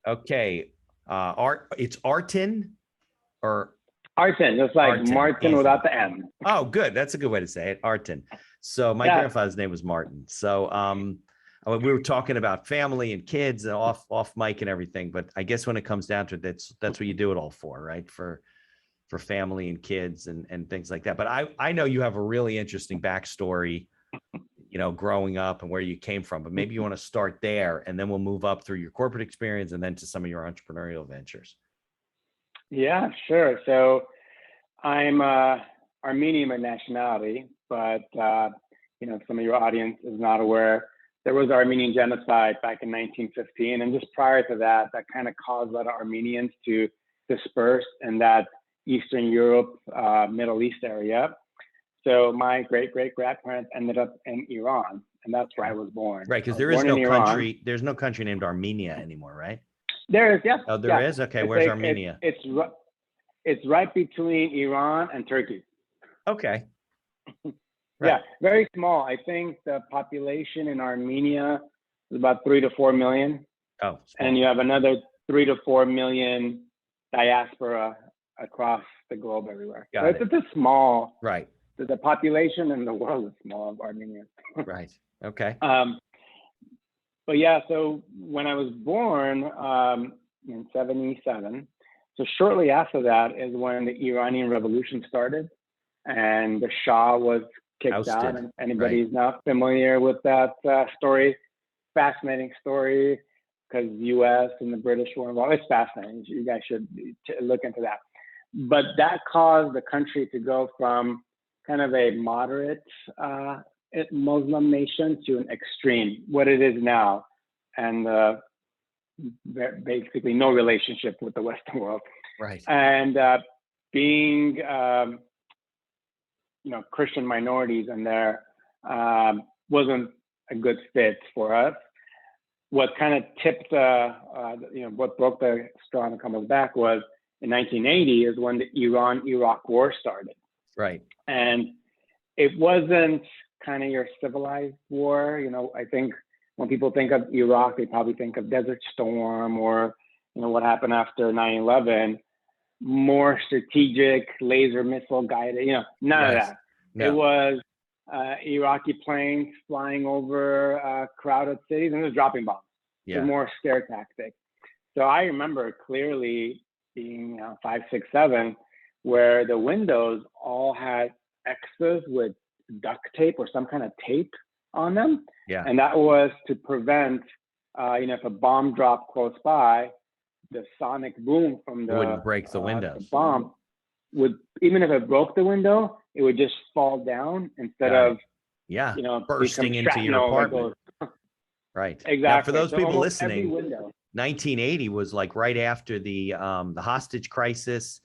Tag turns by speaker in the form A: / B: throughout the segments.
A: Okay. It's Artin or
B: Artin, just like
A: Artin.
B: Martin
A: Easy.
B: without the M.
A: Oh, good. That's a good way to say it. Artin. So my
B: Yeah.
A: grandfather's name was Martin. So we were talking about family and kids and off mic and everything, but I guess when it comes down to it, that's what you do it all for, right? For family and kids and things like that. But I know you have a really interesting backstory, growing up and where you came from, but maybe you want to start there and then we'll move up through your corporate experience and then to some of your entrepreneurial ventures.
B: Yeah, sure. So I'm Armenian by nationality, but some of your audience is not aware. There was Armenian Genocide back in 1915, and just prior to that, that kind of caused a lot of Armenians to disperse in that Eastern Europe, Middle East area. So my great-great-grandparents ended up in Iran, and that's where I was born.
A: Right, because there's no country named Armenia anymore, right?
B: There is, yeah.
A: Oh, there is? Okay, where's Armenia?
B: It's right between Iran and Turkey.
A: Okay.
B: Right. Yeah, very small. I think the population in Armenia is about 3 to 4 million.
A: Oh, small.
B: And you have another 3 to 4 million diaspora across the globe everywhere. It's a small.
A: Right.
B: The population in the world is small of Armenia.
A: Right. Okay.
B: But yeah, so when I was born in 77, so shortly after that is when the Iranian Revolution started and the Shah was kicked out. And anybody who's not familiar with that story, fascinating story, because the US and the British were involved. It's fascinating. You guys should look into that. But that caused the country to go from kind of a moderate Muslim nation to an extreme, what it is now, and basically no relationship with the Western world.
A: Right.
B: And being, Christian minorities in there wasn't a good fit for us. What kind of tipped, what broke the straw on the camel's back was in 1980 is when the Iran-Iraq war started.
A: Right.
B: And it wasn't kind of your civilized war. I think when people think of Iraq, they probably think of Desert Storm or, what happened after 9/11, more strategic, laser missile guided, none of that. No. It was Iraqi planes flying over crowded cities and just dropping bombs. Yeah. It was more scare tactic. So I remember clearly being 5, 6, 7, where the windows all had X's with duct tape or some kind of tape on them.
A: Yeah.
B: And that was to prevent, if a bomb dropped close by, the sonic boom from the
A: wouldn't break the windows.
B: The bomb would, even if it broke the window, it would just fall down instead of
A: bursting into your apartment. Right.
B: Exactly.
A: Now, for those people listening, 1980 was like right after the hostage crisis,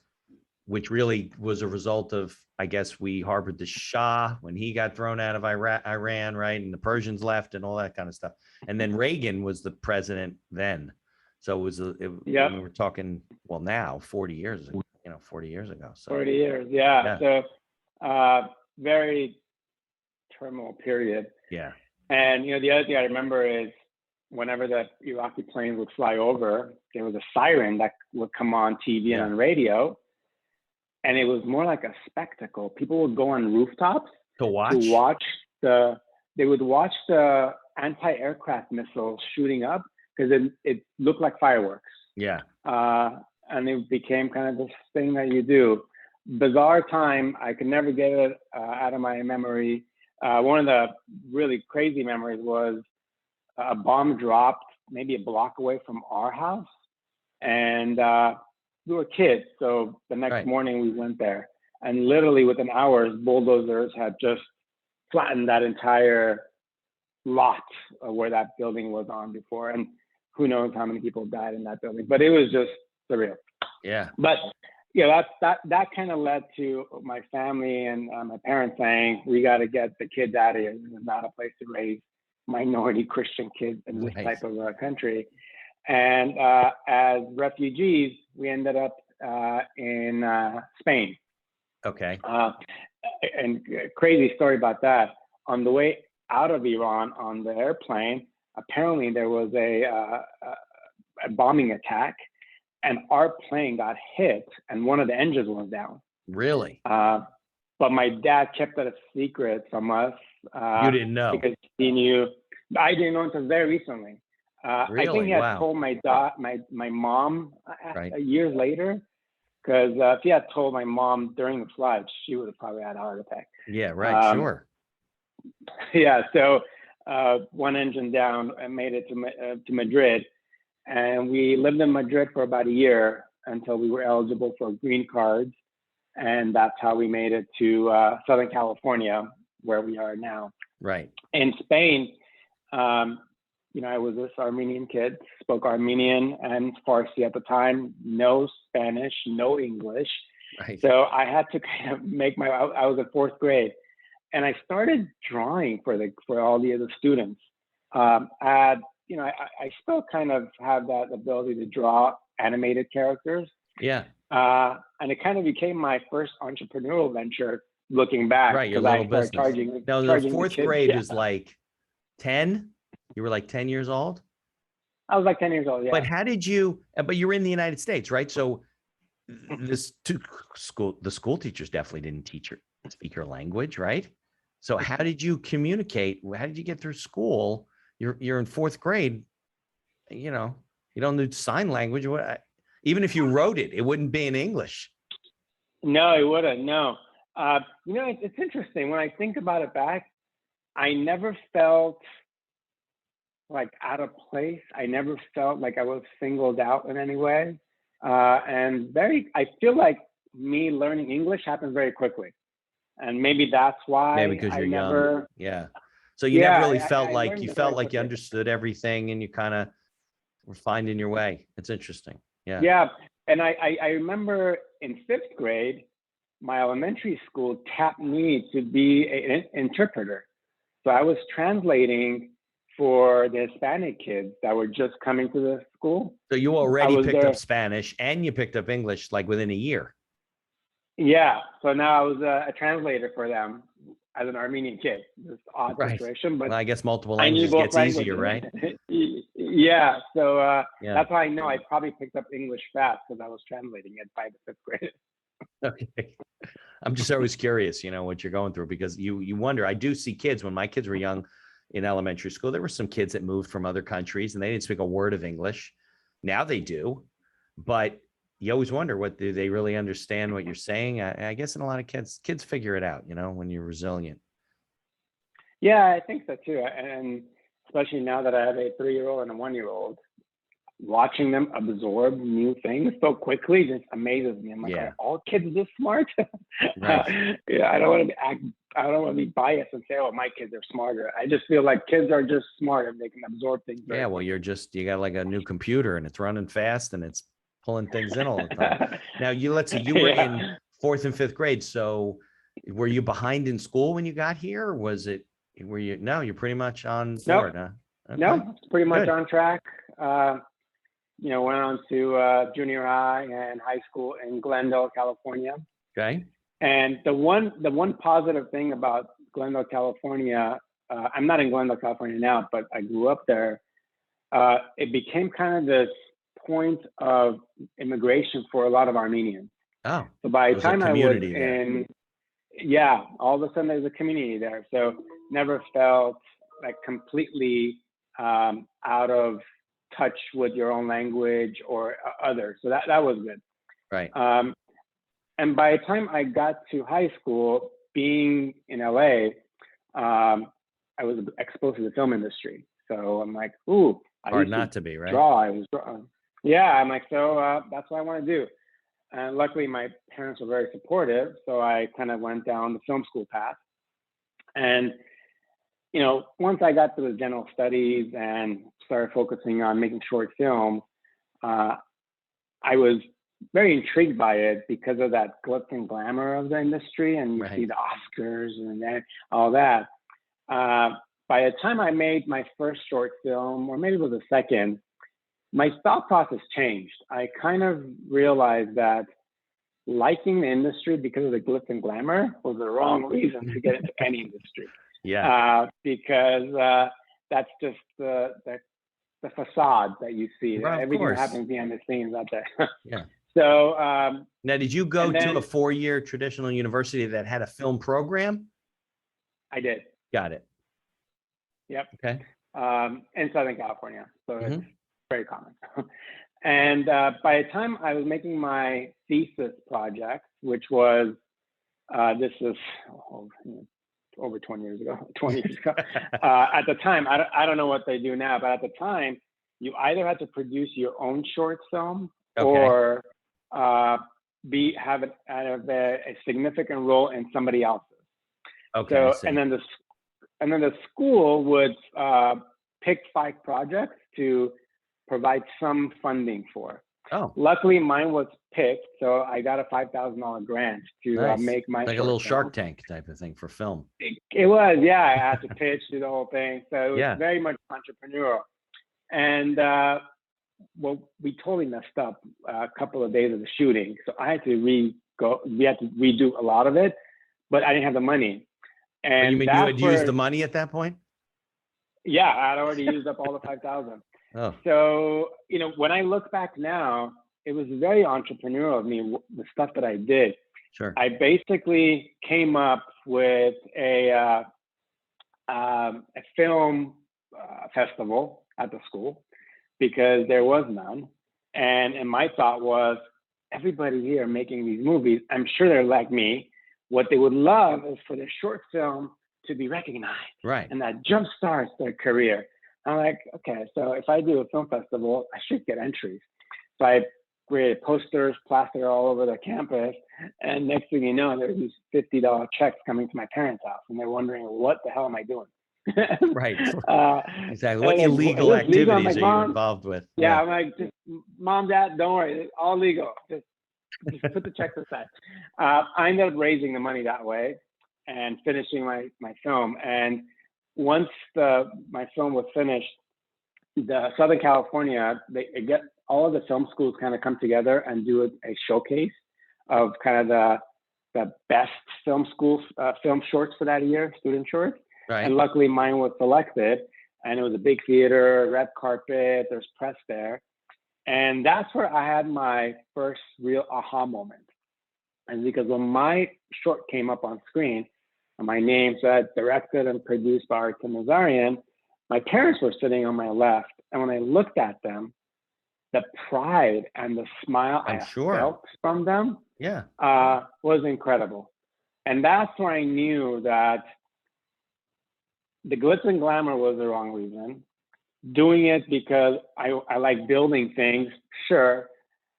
A: which really was a result of, I guess, we harbored the Shah when he got thrown out of Iran, right? And the Persians left and all that kind of stuff. And then Reagan was the president then. So it was, we were talking, well, now 40 years ago, 40 years ago. So
B: 40 years. Yeah. So very turmoil period.
A: Yeah.
B: And, the other thing I remember is whenever the Iraqi planes would fly over, there was a siren that would come on TV and on radio. And it was more like a spectacle. People would go on rooftops
A: to watch
B: they would watch the anti-aircraft missiles shooting up because it looked like fireworks.
A: Yeah.
B: And it became kind of this thing that you do. Bizarre time. I could never get it out of my memory. One of the really crazy memories was a bomb dropped maybe a block away from our house. And we were kids. So the next morning we went there. And literally within hours, bulldozers had just flattened that entire lot where that building was on before. And who knows how many people died in that building. But it was just surreal.
A: Yeah.
B: But that kind of led to my family and my parents saying, we got to get the kids out of here. This is not a place to raise minority Christian kids in this type of country. And as refugees, we ended up in Spain.
A: Okay.
B: And crazy story about that. On the way out of Iran on the airplane, apparently there was a a bombing attack, and our plane got hit, and one of the engines was down.
A: Really?
B: But my dad kept that a secret from us.
A: You didn't know?
B: Because he knew. I didn't know until very recently. I
A: Really?
B: think he had
A: Wow.
B: told my mom
A: Right.
B: years later, because if he had told my mom during the flight, she would have probably had a heart attack.
A: Yeah, right. Sure.
B: Yeah, so one engine down and made it to Madrid. And we lived in Madrid for about a year until we were eligible for green cards. And that's how we made it to Southern California, where we are now.
A: Right.
B: In Spain, I was this Armenian kid, spoke Armenian and Farsi at the time, no Spanish, no English.
A: Right.
B: So I had to kind of I was in fourth grade, and I started drawing for all the other students. I still kind of have that ability to draw animated characters.
A: Yeah.
B: And it kind of became my first entrepreneurial venture looking back.
A: Right. Your little business. Now, the fourth grade is like 10. You were like 10 years old?
B: I was like 10 years old, yeah.
A: But how did you, but you were in the United States, right? So the school teachers definitely didn't speak your language, right? So how did you communicate? How did you get through school? You're in fourth grade, you don't need sign language. Even if you wrote it, it wouldn't be in English.
B: No, it wouldn't, no. It's interesting. When I think about it back, I never felt like out of place. I never felt like I was singled out in any way. I feel like me learning English happened very quickly. And maybe that's why.
A: Maybe because you're young. Yeah. So you never really felt like you understood everything and you kind of were finding your way. It's interesting. Yeah.
B: Yeah. And I remember in fifth grade, my elementary school tapped me to be an interpreter. So I was translating for the Hispanic kids that were just coming to the school.
A: So you already picked up Spanish and you picked up English like within a year.
B: Yeah. So now I was a translator for them as an Armenian kid. This odd situation, but
A: well, I guess multiple languages gets easier, right?
B: Yeah. So that's why I know I probably picked up English fast, because I was translating it by the fifth grade.
A: Okay. I'm just always curious, what you're going through, because you wonder. I do see kids when my kids were young in elementary school. There were some kids that moved from other countries and they didn't speak a word of English. Now they do, but you always wonder, do they really understand what you're saying? I guess in a lot of kids figure it out, when you're resilient.
B: Yeah, I think so too. And especially now that I have a 3-year-old and a 1-year-old, watching them absorb new things so quickly just amazes me. I'm like, are all kids this smart?
A: Right.
B: Yeah, I don't want to be biased and say, oh, my kids are smarter. I just feel like kids are just smart and they can absorb things.
A: Yeah, well, you got like a new computer and it's running fast and it's pulling things in all the time. Now, let's see, you were in fourth and fifth grade. So were you behind in school when you got here? Or you're pretty much on board, huh? Okay.
B: No, pretty much on track. Went on to junior high and high school in Glendale, California.
A: Okay.
B: And the one positive thing about Glendale, California, I'm not in Glendale, California now, but I grew up there. It became kind of this point of immigration for a lot of Armenians.
A: Oh.
B: So by the time I was
A: there.
B: All of a sudden there's a community there. So never felt like completely out of touch with your own language or others. So that was good.
A: Right.
B: And by the time I got to high school, being in LA, I was exposed to the film industry. So I'm like, ooh,
A: hard not to be, right?
B: I was drawing. Yeah, I'm like, so that's what I want to do. And luckily, my parents were very supportive. So I kind of went down the film school path. And, once I got to the general studies and started focusing on making short films, I was very intrigued by it because of that glitz and glamour of the industry. And you see the Oscars and all that. By the time I made my first short film, or maybe it was the second, my thought process changed. I kind of realized that liking the industry because of the glitz and glamour was the wrong reason to get into any industry.
A: Yeah.
B: Because that's just the the facade that you see.
A: Well, of
B: Everything that
A: course.
B: happens behind the scenes out there.
A: Yeah.
B: So
A: Now, did you go
B: and then-
A: to a 4-year traditional university that had a film program?
B: I did.
A: Got it.
B: Yep.
A: Okay.
B: In Southern California, so it's
A: Mhm.
B: very common. And by the time I was making my thesis project, which was this is over 20 years ago, 20 years ago. At the time, I don't know what they do now, but at the time, you either had to produce your own short film or have a significant role in somebody else's.
A: Okay.
B: So, and then the school would pick 5 projects to provide some funding for.
A: Oh,
B: Luckily, mine was picked, so I got a $5,000 grant to
A: nice.
B: make my
A: Like a
B: short
A: little
B: film.
A: Shark Tank type of thing for film.
B: It was, yeah. I had to pitch, do the whole thing, so it was
A: Yeah.
B: very much entrepreneurial. And well, we totally messed up a couple of days of the shooting, so I had to we had to redo a lot of it, but I didn't have the money. And
A: You mean you had used the money at that point?
B: Yeah, I'd already used up all the 5,000.
A: Oh,
B: So, when I look back now, it was very entrepreneurial of me, the stuff that I did.
A: sure.
B: I basically came up with a film festival at the school because there was none. And my thought was, everybody here making these movies, I'm sure they're like me. What they would love is for their short film to be recognized.
A: Right.
B: And that jumpstarts their career. I'm like, okay, so if I do a film festival, I should get entries. So I created posters, plastered all over the campus. And next thing you know, there's these $50 checks coming to my parents' house. And they're wondering, what the hell am I doing?
A: Right. Exactly.
B: What
A: What illegal activities are you involved with?
B: Yeah, I'm like, just mom, dad, don't worry, it's all legal. Just put the checks aside. I ended up raising the money that way and finishing my film. And once my film was finished, the Southern California, they get all of the film schools kind of come together and do a showcase of kind of the best film shorts for that year, student shorts.
A: Right.
B: And luckily mine was selected, and it was a big theater, red carpet, there's press there. And that's where I had my first real aha moment. And because when my short came up on screen, and my name said directed and produced by Artin Nazarian, my parents were sitting on my left. And when I looked at them, the pride and the smile I felt from them was incredible. And that's where I knew that the glitz and glamour was the wrong reason. Doing it because I like building things, sure.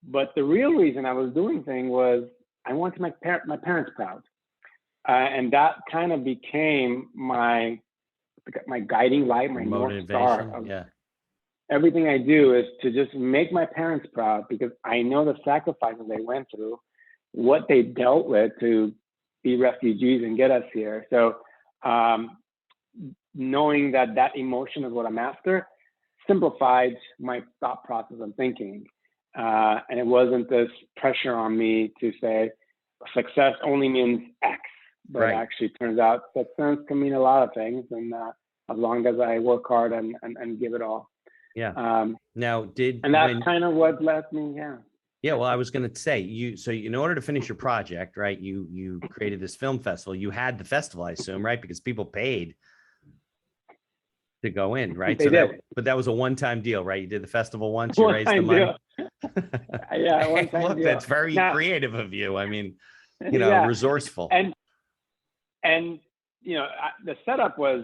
B: But the real reason I was doing things was I wanted my parents proud. And that kind of became my guiding light, my North Star. Everything I do is to just make my parents proud, because I know the sacrifices they went through, what they dealt with to be refugees and get us here. So knowing that emotion is what I'm after simplified my thought process and thinking. And it wasn't this pressure on me to say success only means X, but it actually turns out success can mean a lot of things. And as long as I work hard and give it all.
A: Yeah. And
B: that's kind of what led me. Yeah.
A: Yeah. Well, I was going to say so in order to finish your project, right, you created this film festival. You had the festival, I assume, right? Because people paid to go in, right? But that was a one-time deal, right? You did the festival once, you raised the money.
B: Yeah, one-time
A: Look,
B: deal.
A: that's very creative of you. I mean, resourceful.
B: And the setup was,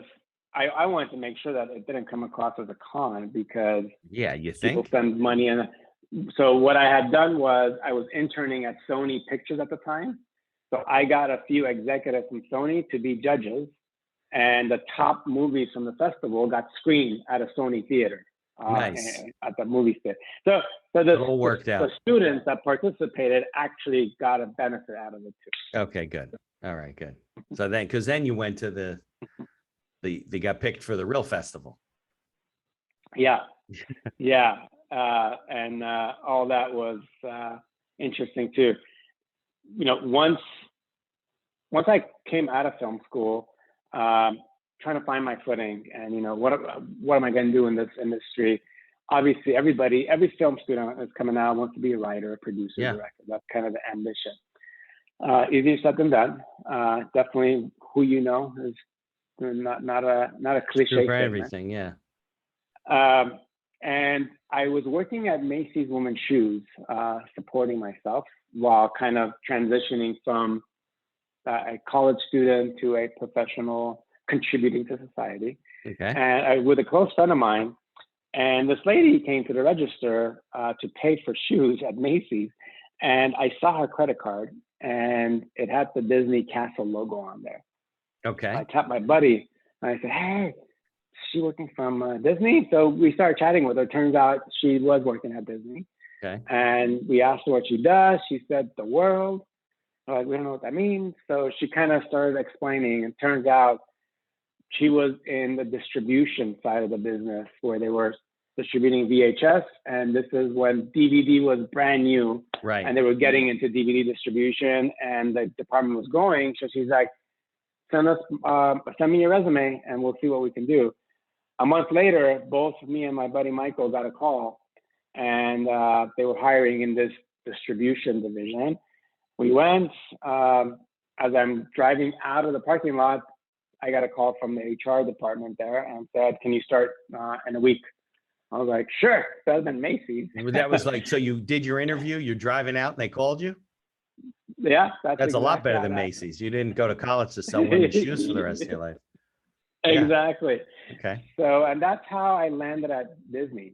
B: I wanted to make sure that it didn't come across as a con, because people spend money. And so what I had done was I was interning at Sony Pictures at the time. So I got a few executives from Sony to be judges, and the top movies from the festival got screened at a Sony theater. At the movie theater. So the students that participated actually got a benefit out of it too.
A: Okay, good. All right, good. So because then you went to they got picked for the real festival. Yeah.
B: Yeah. And all that was interesting too. Once I came out of film school, trying to find my footing and, what am I going to do in this industry? obviously every film student that's coming out wants to be a writer, a producer,
A: Yeah.
B: director. That's kind of the ambition. Easier said than done. Definitely who you know is not a cliche
A: True for
B: statement.
A: everything. Yeah.
B: And I was working at Macy's Women's Shoes, supporting myself while kind of transitioning from a college student to a professional contributing to society.
A: Okay.
B: And with a close friend of mine, and this lady came to the register to pay for shoes at Macy's, and I saw her credit card, and it had the Disney Castle logo on there.
A: Okay.
B: I tapped my buddy, and I said, "Hey, is she working from Disney?" So we started chatting with her. Turns out she was working at Disney.
A: Okay.
B: And we asked her what she does. She said, "The world." We're like, we don't know what that means. So she kind of started explaining. And turns out she was in the distribution side of the business where they were distributing VHS. And this is when DVD was brand new.
A: Right.
B: And they were getting into DVD distribution, and the department was growing. So she's like, send me your resume and we'll see what we can do. A month later, both me and my buddy Michael got a call, and they were hiring in this distribution division. We went. As I'm driving out of the parking lot, I got a call from the HR department there and said, "Can you start in a week?" I was like, "Sure." Better than Macy's.
A: That was like, so you did your interview, you're driving out and they called you?
B: Yeah,
A: That's a lot
B: exactly
A: better
B: how
A: than
B: that
A: Macy's. You didn't go to college to sell women's shoes for the rest of your life. Yeah.
B: Exactly.
A: Okay.
B: So, and that's how I landed at Disney.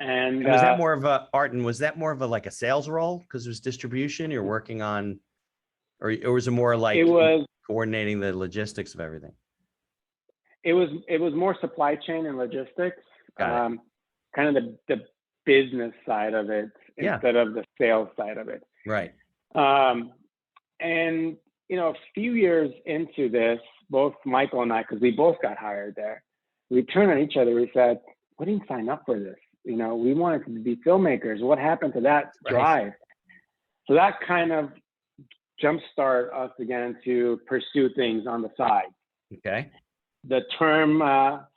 B: And
A: was that more of a, Artin, was that more of a like a sales role because it was distribution you're working on, or was it more like
B: it was
A: coordinating the logistics of everything?
B: it was more supply chain and logistics,
A: Got it.
B: kind of the business side of it instead of the sales side of it.
A: Right.
B: And a few years into this, both Michael and I, because we both got hired there, we turned on each other. We said, "We didn't sign up for this. We wanted to be filmmakers. What happened to that drive?" So that kind of jumpstart us again to pursue things on the side.
A: Okay.
B: The term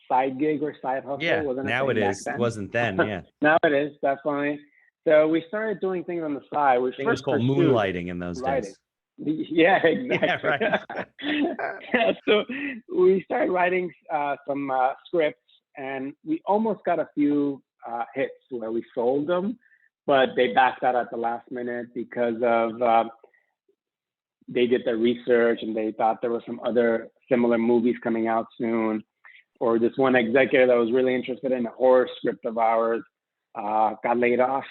B: side gig or side hustle wasn't
A: now it is. It wasn't then. Yeah.
B: Now it is, definitely. So we started doing things on the side.
A: I think it was called moonlighting in those days.
B: Yeah, exactly.
A: Yeah, right.
B: So we started writing some scripts, and we almost got a few hits where we sold them, but they backed out at the last minute because of they did their research and they thought there were some other similar movies coming out soon. Or this one executive that was really interested in a horror script of ours got laid off.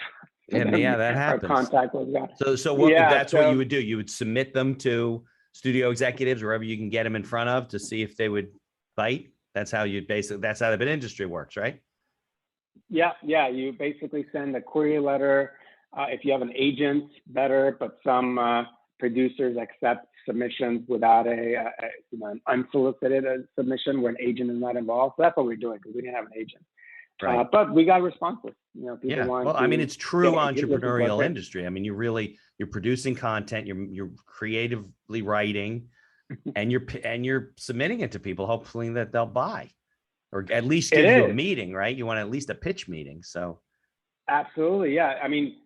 A: Yeah, that happens.
B: Our contact was gone.
A: So what? That's what you would do. You would submit them to studio executives wherever you can get them in front of to see if they would bite. That's how you that's how the industry works, right? Yeah.
B: You basically send a query letter. If you have an agent, better, but some producers accept submissions without an unsolicited submission where an agent is not involved. So that's what we're doing because we didn't have an agent.
A: Right.
B: But we got responses.
A: People want. Well, I mean, it's true entrepreneurial industry. I mean, you're producing content, you're creatively writing, and you're submitting it to people, hopefully that they'll buy, or at least give you a meeting, right? You want at least a pitch meeting. So.
B: Absolutely, yeah. I mean,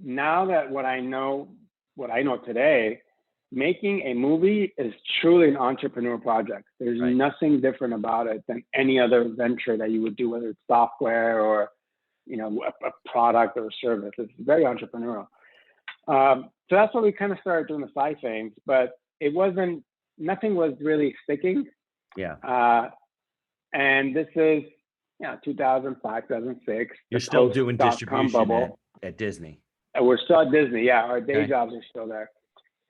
B: now that what I know today, making a movie is truly an entrepreneur project. There's nothing different about it than any other venture that you would do, whether it's software or, a product or a service. It's very entrepreneurial. So that's what we kind of started doing the side things, but nothing was really sticking.
A: Yeah.
B: And this is, 2005, 2006.
A: You're still doing distribution at Disney.
B: We're still at Disney. Yeah. Our day jobs are still there.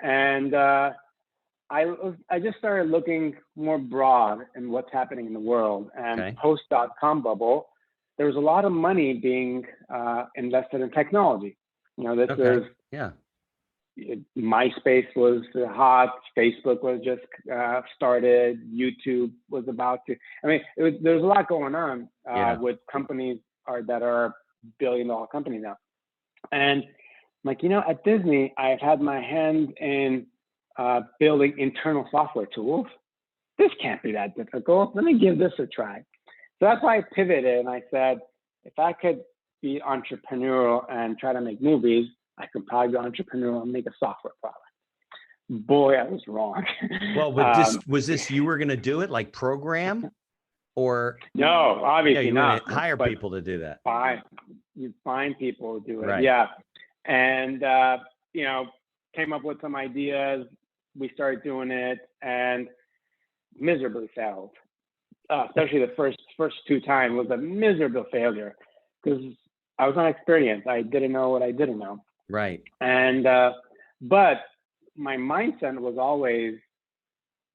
B: And I just started looking more broad in what's happening in the world. And post.com bubble, there was a lot of money being invested in technology. MySpace was hot. Facebook was just started. YouTube was about to. I mean, there's a lot going on with companies that are billion-dollar companies now. And I'm like, at Disney, I've had my hand in building internal software tools. This can't be that difficult. Let me give this a try. So that's why I pivoted and I said, if I could be entrepreneurial and try to make movies, I could probably be entrepreneurial and make a software product. Boy, I was wrong.
A: Well, but this was this you were going to do it like program, or
B: no, obviously
A: you
B: not.
A: Hire people to do that.
B: You find people to do it.
A: Right.
B: Yeah. And, you know, came up with some ideas. We started doing it and miserably failed. Especially the first two times was a miserable failure because I was inexperienced. I didn't know what I didn't know.
A: Right.
B: And, but my mindset was always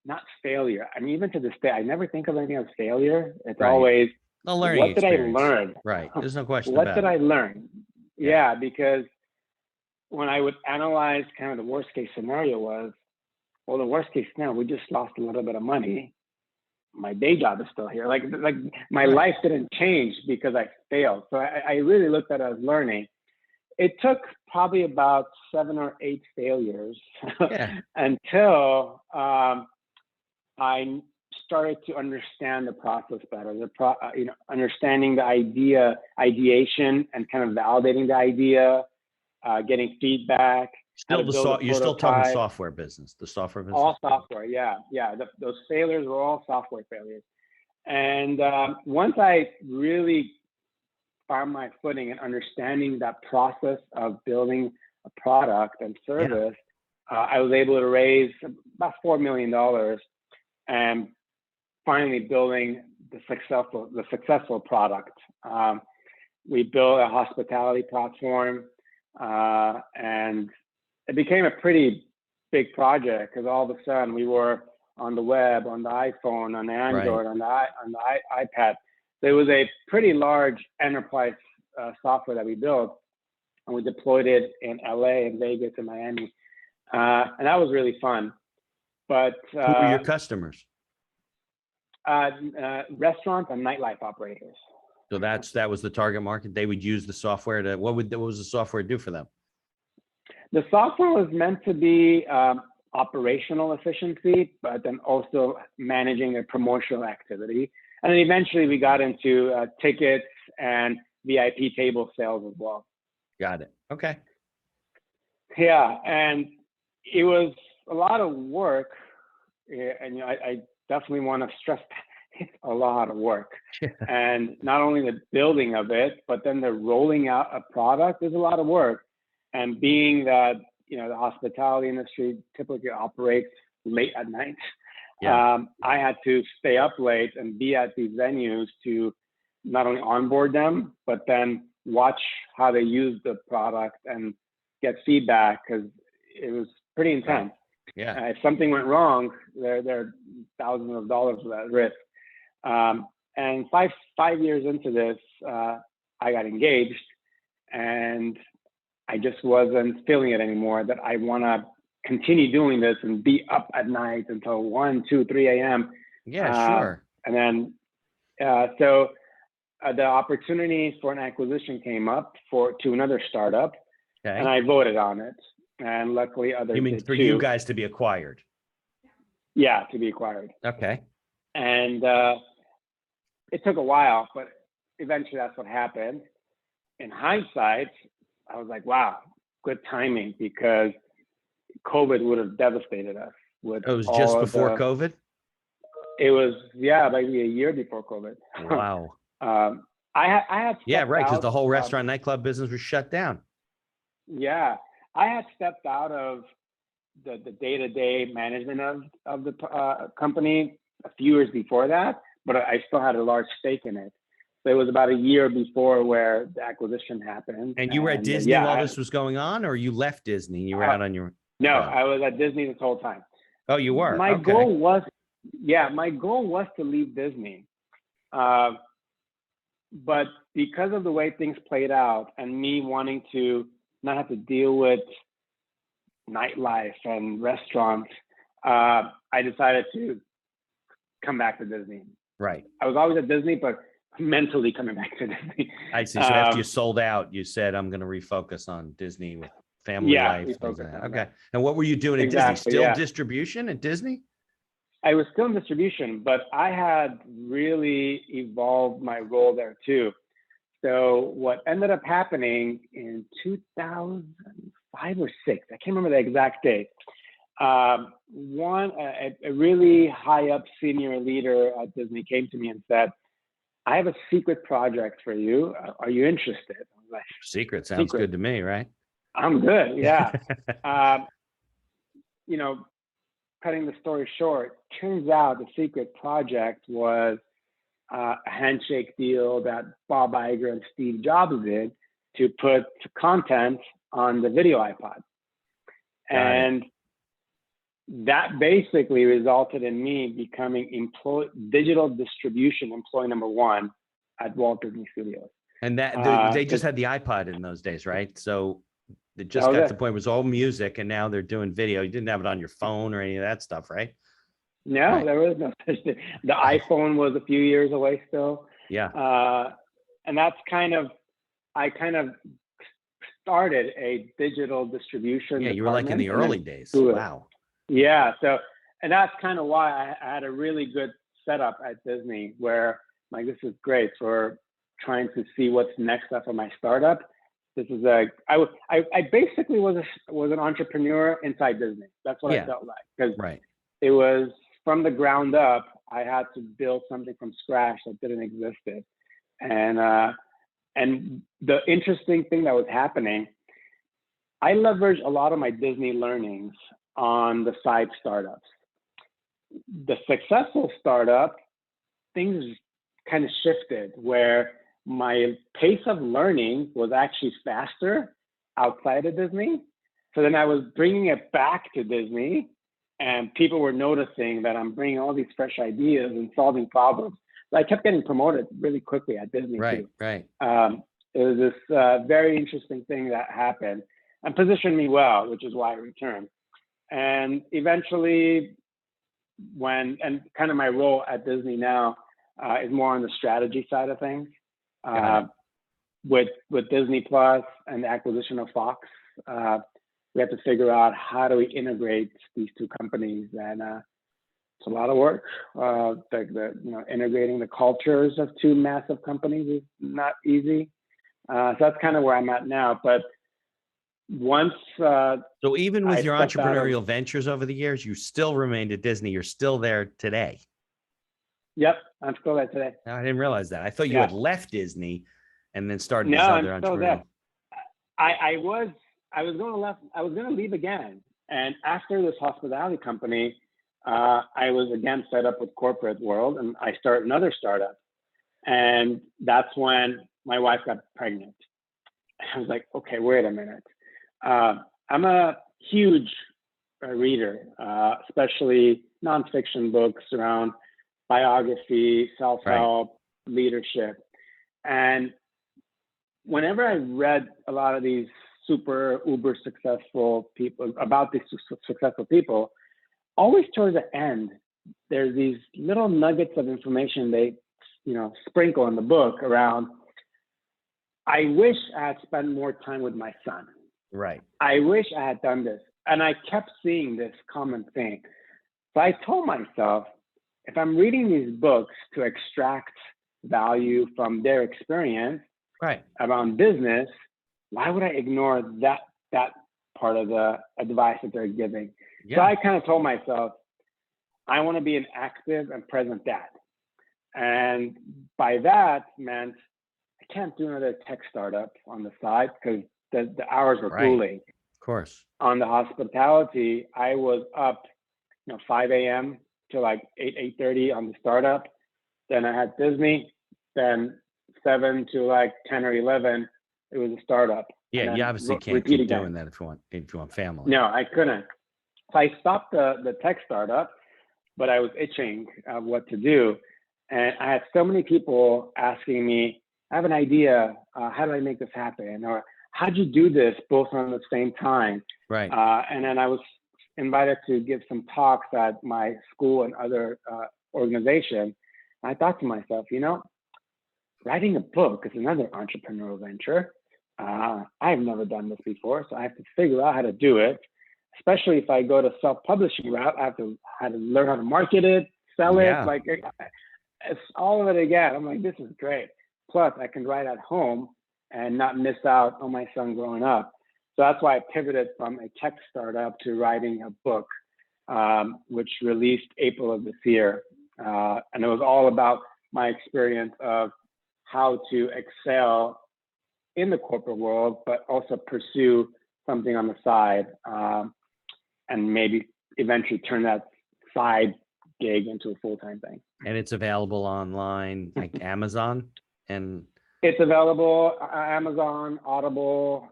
B: not failure. I mean, even to this day, I never think of anything as failure. It's
A: right.
B: always,
A: the learning
B: what
A: experience.
B: did I learn?
A: Right. There's no question
B: what
A: about
B: did
A: it.
B: I learn? Yeah, because when I would analyze kind of the worst case scenario was, well, the worst case scenario, we just lost a little bit of money. My day job is still here. Like my
A: Right.
B: life didn't change because I failed. So I really looked at it as learning. It took probably about 7 or 8 failures
A: Yeah.
B: until I started to understand the process better. Understanding the ideation and kind of validating the idea, getting feedback.
A: Still you're still talking software business, the software business.
B: All software, yeah. Those failures were all software failures. And once I really found my footing and understanding that process of building a product and service, I was able to raise about $4 million and finally building the successful product. We built a hospitality platform, and it became a pretty big project because all of a sudden we were on the web, on the iPhone, on the Android, on the iPad. There was a pretty large enterprise software that we built, and we deployed it in LA and Vegas and Miami, and that was really fun. But
A: who were your customers?
B: Restaurants and nightlife operators.
A: So that was the target market. They would use the software to what was the software do for them?
B: The software was meant to be operational efficiency, but then also managing a promotional activity. And then eventually we got into tickets and VIP table sales as well.
A: Got it. Okay.
B: Yeah, and it was a lot of work, and I definitely want to stress that it's a lot of work.
A: Yeah.
B: And not only the building of it, but then the rolling out a product is a lot of work. And being that, the hospitality industry typically operates late at night, I had to stay up late and be at these venues to not only onboard them, but then watch how they use the product and get feedback, because it was pretty intense.
A: Yeah.
B: If something went wrong, there are thousands of dollars at risk. And five years into this, I got engaged, and I just wasn't feeling it anymore, that I want to continue doing this and be up at night until 1, 2, 3 a.m.
A: Yeah, sure.
B: And then, so the opportunity for an acquisition came up to another startup, and I voted on it. And luckily others
A: You mean
B: did
A: for
B: too.
A: you guys to be acquired?
B: Yeah, to be acquired.
A: Okay.
B: And it took a while, but eventually that's what happened. In hindsight, I was like, wow, good timing, because COVID would have devastated us.
A: It was just before COVID?
B: It was, maybe a year before COVID.
A: Wow.
B: I had
A: right, because the whole restaurant nightclub business was shut down.
B: Yeah, I had stepped out of the day-to-day management of the company a few years before that, but I still had a large stake in it. So it was about a year before where the acquisition happened.
A: And you were at Disney while this was going on, or you left Disney? You were out on your...
B: No, I was at Disney this whole time.
A: Oh, you were?
B: My goal was to leave Disney. But because of the way things played out and me wanting to not have to deal with nightlife and restaurants, I decided to come back to Disney.
A: Right.
B: I was always at Disney, but mentally coming back to Disney.
A: I see. So after you sold out, you said, I'm going to refocus on Disney with family life. Okay. And what were you doing at Disney? Still distribution at Disney?
B: I was still in distribution, but I had really evolved my role there too. So what ended up happening in 2005 or six, I can't remember the exact date. A really high up senior leader at Disney came to me and said, I have a secret project for you. Are you interested? I was like,
A: Secret sounds good to me, right?
B: I'm good. Yeah. You know, cutting the story short, turns out the secret project was a handshake deal that Bob Iger and Steve Jobs did to put content on the video iPod. And that basically resulted in me becoming digital distribution employee number one at Walt Disney Studios.
A: And that they just had the iPod in those days, right? So it just got to the point where it was all music, and now they're doing video. You didn't have it on your phone or any of that stuff, right?
B: No, right. There was no such thing. The iPhone was a few years away still.
A: Yeah.
B: And that's I kind of started a digital distribution.
A: Yeah, you were like in the early days. Wow.
B: Yeah. So, and that's kind of why I had a really good setup at Disney where like, this is great for trying to see what's next after my startup. This is I basically was an entrepreneur inside Disney. That's what I felt like, because it was from the ground up. I had to build something from scratch that didn't exist. And the interesting thing that was happening, I leveraged a lot of my Disney learnings on the side startups. The successful startup, things kind of shifted where my pace of learning was actually faster outside of Disney. So then I was bringing it back to Disney, and people were noticing that I'm bringing all these fresh ideas and solving problems. So I kept getting promoted really quickly at Disney too.
A: Right.
B: It was this very interesting thing that happened and positioned me well, which is why I returned. And eventually, and kind of my role at Disney now is more on the strategy side of things. With Disney Plus and the acquisition of Fox, we have to figure out how do we integrate these two companies, and it's a lot of work. Integrating the cultures of two massive companies is not easy. So that's kind of where I'm at now. But once
A: so even with your entrepreneurial ventures over the years, you still remained at Disney. You're still there today.
B: Yep, I'm still there today.
A: No, I didn't realize that. I thought you had left Disney and then started this
B: other
A: entrepreneurial.
B: Still there. I was going to leave again, and after this hospitality company, I was again fed up with corporate world, and I started another startup, and that's when my wife got pregnant. I was like, okay, wait a minute. I'm a huge reader, especially nonfiction books around biography, self-help, leadership. And whenever I read a lot of these uber successful people, about these successful people, always towards the end, there's these little nuggets of information they, sprinkle in the book around, I wish I had spent more time with my son.
A: Right.
B: I wish I had done this. And I kept seeing this common thing. So I told myself, if I'm reading these books to extract value from their experience around business, why would I ignore that part of the advice that they're giving? So I kind of told myself, I want to be an active and present dad. And by that meant I can't do another tech startup on the side because the hours were grueling.
A: Of course.
B: On the hospitality, I was up 5 a.m. to like 8:30 on the startup. Then I had Disney. Then 7 to like 10 or 11, it was a startup.
A: Yeah, you obviously can't keep doing that if you want family.
B: No, I couldn't. So I stopped the tech startup, but I was itching what to do. And I had so many people asking me, I have an idea. How do I make this happen? Or how'd you do this both on the same time?
A: Right.
B: And then I was invited to give some talks at my school and other organizations. I thought to myself, writing a book is another entrepreneurial venture. I've never done this before, so I have to figure out how to do it. Especially if I go to self-publishing route, I have to learn how to market it, sell it. Like it's all of it again. I'm like, this is great. Plus, I can write at home and not miss out on my son growing up. So that's why I pivoted from a tech startup to writing a book, which released April of this year. And it was all about my experience of how to excel in the corporate world, but also pursue something on the side, and maybe eventually turn that side gig into a full-time thing.
A: And it's available online, like Amazon, and
B: it's available Amazon, Audible,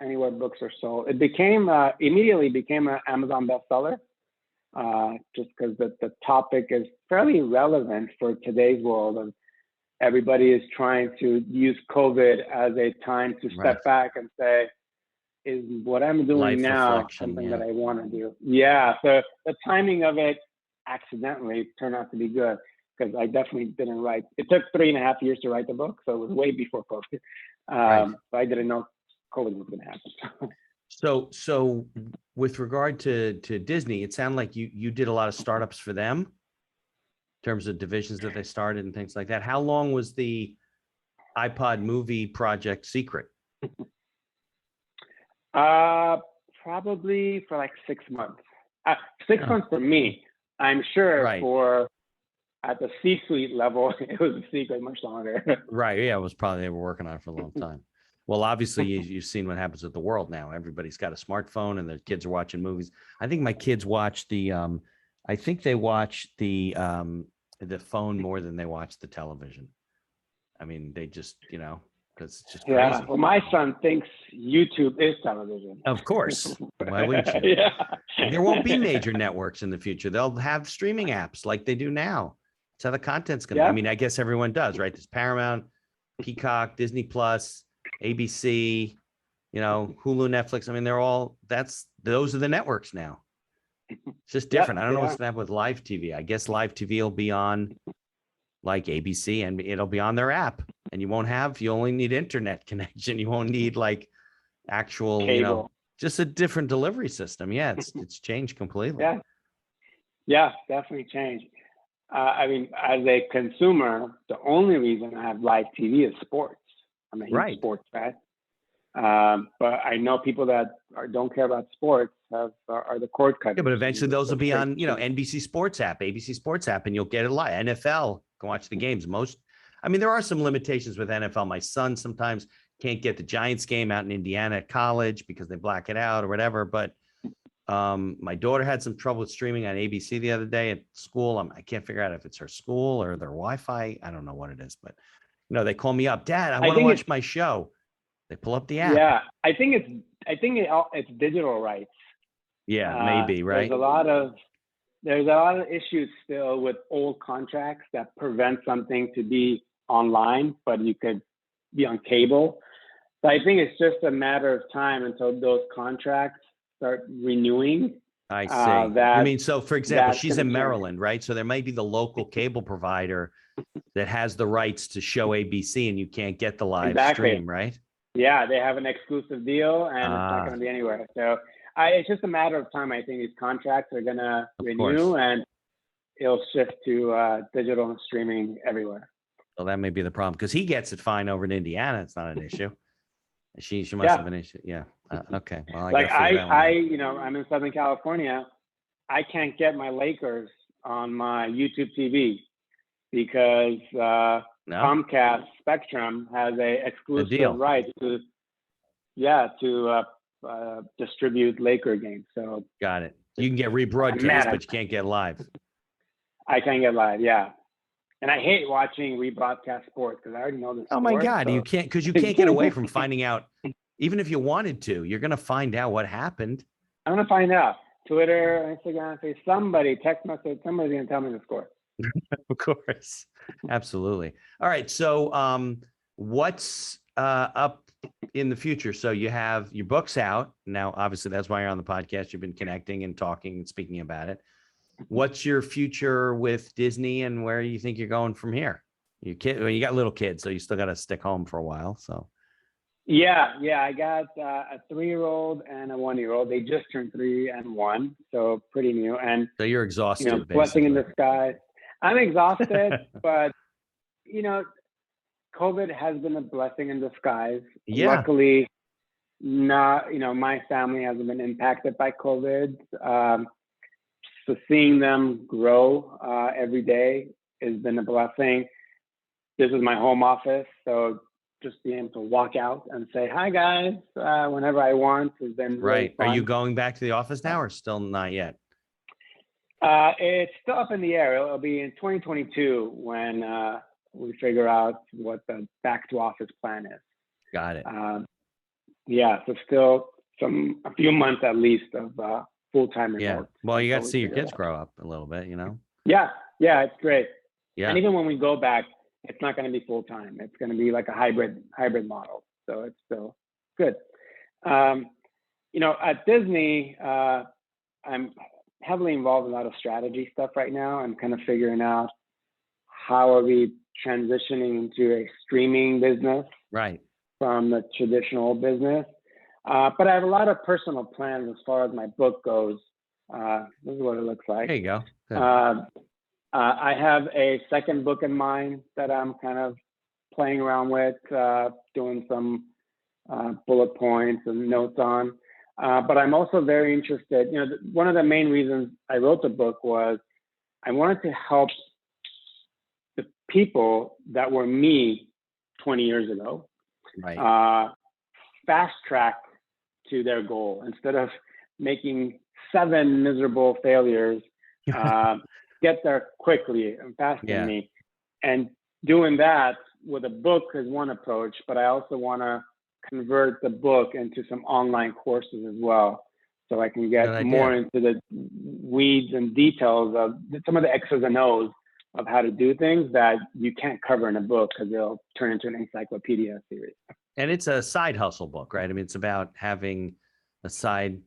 B: anywhere books are sold. It immediately became an Amazon bestseller, just because the topic is fairly relevant for today's world, and everybody is trying to use COVID as a time to step back and say, is what I'm doing
A: Life
B: now
A: reflection,
B: something that I want to do? Yeah, so the timing of it accidentally turned out to be good, because I definitely didn't write. It took 3.5 years to write the book, so it was way before COVID. But I didn't know COVID was going to happen.
A: So with regard to Disney, it sounded like you did a lot of startups for them in terms of divisions that they started and things like that. How long was the Ipod movie project secret?
B: Probably for like 6 months. 6 months for me. I'm sure for at the C-suite level, it was a secret much longer.
A: Right. Yeah, it was probably, they were working on it for a long time. Well, obviously, you've seen what happens with the world now. Everybody's got a smartphone and their kids are watching movies. I think my kids watch I think they watch the phone more than they watch the television. I mean, they just, because it's just crazy.
B: Yeah. Well, my son thinks YouTube is television.
A: Of course. Why wouldn't you?
B: Yeah.
A: There won't be major networks in the future. They'll have streaming apps like they do now. That's how the content's going to I mean, I guess everyone does, right? There's Paramount, Peacock, Disney Plus, ABC, Hulu, Netflix. I mean, those are the networks now. It's just different. I don't know what's going to happen with live TV. I guess live TV will be on like ABC, and it'll be on their app, and you only need internet connection. You won't need like actual,
B: cable.
A: Just a different delivery system. Yeah. It's changed completely.
B: Yeah, definitely changed. I mean, as a consumer, the only reason I have live TV is sports. I'm a huge sports fan. But I know people that don't care about sports are the cord cutters.
A: Yeah, but eventually those will be on, NBC Sports app, ABC Sports app, and you'll get it live. NFL, can watch the games. There are some limitations with NFL. My son sometimes can't get the Giants game out in Indiana at college because they black it out or whatever. But my daughter had some trouble with streaming on ABC the other day at school. I can't figure out if it's her school or their Wi-Fi. I don't know what it is, but they call me up, Dad, I want to watch my show. They pull up the app.
B: Yeah, I think it's digital rights.
A: Yeah, maybe, right?
B: There's a lot of issues still with old contracts that prevent something to be online, but you could be on cable. So I think it's just a matter of time until those contracts start renewing.
A: I see. So for example, she's in Maryland, right? So there might be the local cable provider that has the rights to show ABC, and you can't get the live stream, right?
B: Yeah, they have an exclusive deal, and it's not going to be anywhere. So it's just a matter of time. I think these contracts are going to renew, and it'll shift to digital and streaming everywhere.
A: Well, that may be the problem, because he gets it fine over in Indiana. It's not an issue. She must have an issue. Yeah. Okay. Well, I'm in Southern California. I can't get my Lakers on my YouTube TV because Comcast Spectrum has a exclusive right to distribute Laker games. So got it. You can get rebroadcast, but you can't get live.
B: I can't get live. Yeah. And I hate watching rebroadcast sports because I already know this.
A: Oh my God, so. You can't get away from finding out. Even if you wanted to, you're going to find out what happened.
B: I'm going to find out. Twitter, Instagram, say somebody, text message, somebody's going to tell me the score.
A: Of course. Absolutely. All right. So what's up in the future? So you have your books out. Now, obviously, that's why you're on the podcast. You've been connecting and talking and speaking about it. What's your future with Disney, and where do you think you're going from here? You got little kids, so you still got to stick home for a while. So.
B: Yeah. I got a 3-year-old and a 1-year-old. They just turned 3 and 1, so pretty new. And
A: so you're exhausted.
B: Blessing in disguise. I'm exhausted, but COVID has been a blessing in disguise.
A: Yeah.
B: Luckily, not, my family hasn't been impacted by COVID. So seeing them grow every day has been a blessing. This is my home office, so just being able to walk out and say, hi guys, whenever I want has been really
A: Right. Are
B: fun.
A: you going back to the office now or still not yet?
B: It's still up in the air. It'll be in 2022 when we figure out what the back to office plan is.
A: Got it.
B: Yeah, so still a few months at least of full-time remote.
A: Yeah. Well, you got to see your
B: figure it
A: kids
B: out.
A: grow up a little bit, you know?
B: Yeah, it's great.
A: Yeah.
B: And even when we go back, it's not going to be full-time. It's going to be like a hybrid model. So it's still good. At Disney, I'm heavily involved in a lot of strategy stuff right now. I'm kind of figuring out how are we transitioning into a streaming business
A: Right.
B: from the traditional business. But I have a lot of personal plans as far as my book goes. This is what it looks like.
A: There you go. Good.
B: I have a second book in mind that I'm kind of playing around with, doing some bullet points and notes on. But I'm also very interested. One of the main reasons I wrote the book was I wanted to help the people that were me 20 years ago
A: Right.
B: fast track to their goal instead of making 7 miserable failures. Get there quickly and faster than me. And doing that with a book is one approach, but I also want to convert the book into some online courses as well. So I can get more into the weeds and details of some of the X's and O's of how to do things that you can't cover in a book because they'll turn into an encyclopedia series.
A: And it's a side hustle book, right? I mean, it's about having a side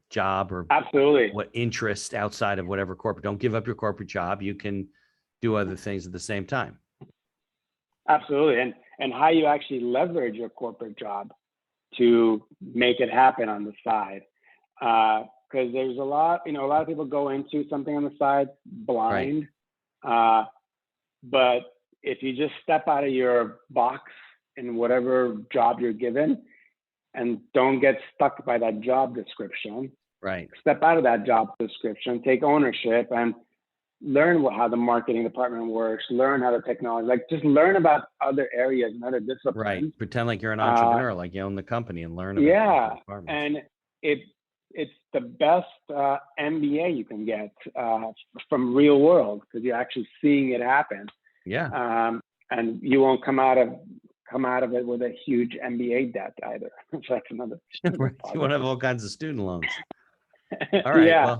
A: job or
B: absolutely
A: what interest outside of whatever corporate. Don't give up your corporate job. You can do other things at the same time.
B: Absolutely. And how you actually leverage your corporate job to make it happen on the side. Because there's a lot of people go into something on the side blind. Right. But if you just step out of your box in whatever job you're given and don't get stuck by that job description,
A: right?
B: Step out of that job description, take ownership and learn how the marketing department works, learn how the technology, just learn about other areas and other disciplines.
A: Right. Pretend like you're an entrepreneur, like you own the company and learn about
B: yeah. And it's the best MBA you can get from real world because you're actually seeing it happen.
A: Yeah.
B: And you won't come out of it with a huge MBA debt either. So that's another.
A: Right. You won't have all kinds of student loans. All right.
B: Yeah.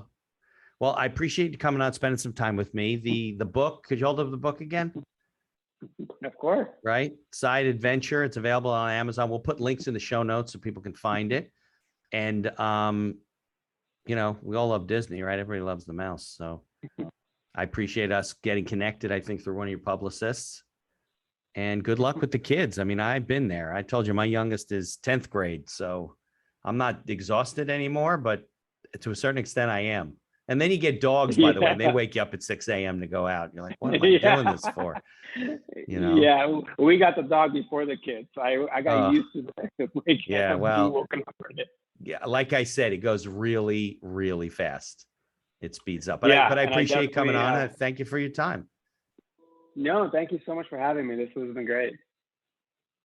A: Well, I appreciate you coming out, spending some time with me. The book, could you hold up the book again?
B: Of course.
A: Right. Side Adventure. It's available on Amazon. We'll put links in the show notes so people can find it. And, we all love Disney, right? Everybody loves the mouse. So I appreciate us getting connected, I think, through one of your publicists. And good luck with the kids. I mean, I've been there. I told you my youngest is 10th grade. So I'm not exhausted anymore, but to a certain extent, I am. And then you get dogs, by the way, and they wake you up at 6 a.m. to go out. You're like, what am I doing this for?
B: Yeah, we got the dog before the kids. So I got used to the
A: yeah, well, yeah, like I said, it goes really, really fast. It speeds up. But I appreciate you coming on. Thank you for your time.
B: No, thank you so much for having me. This has been great.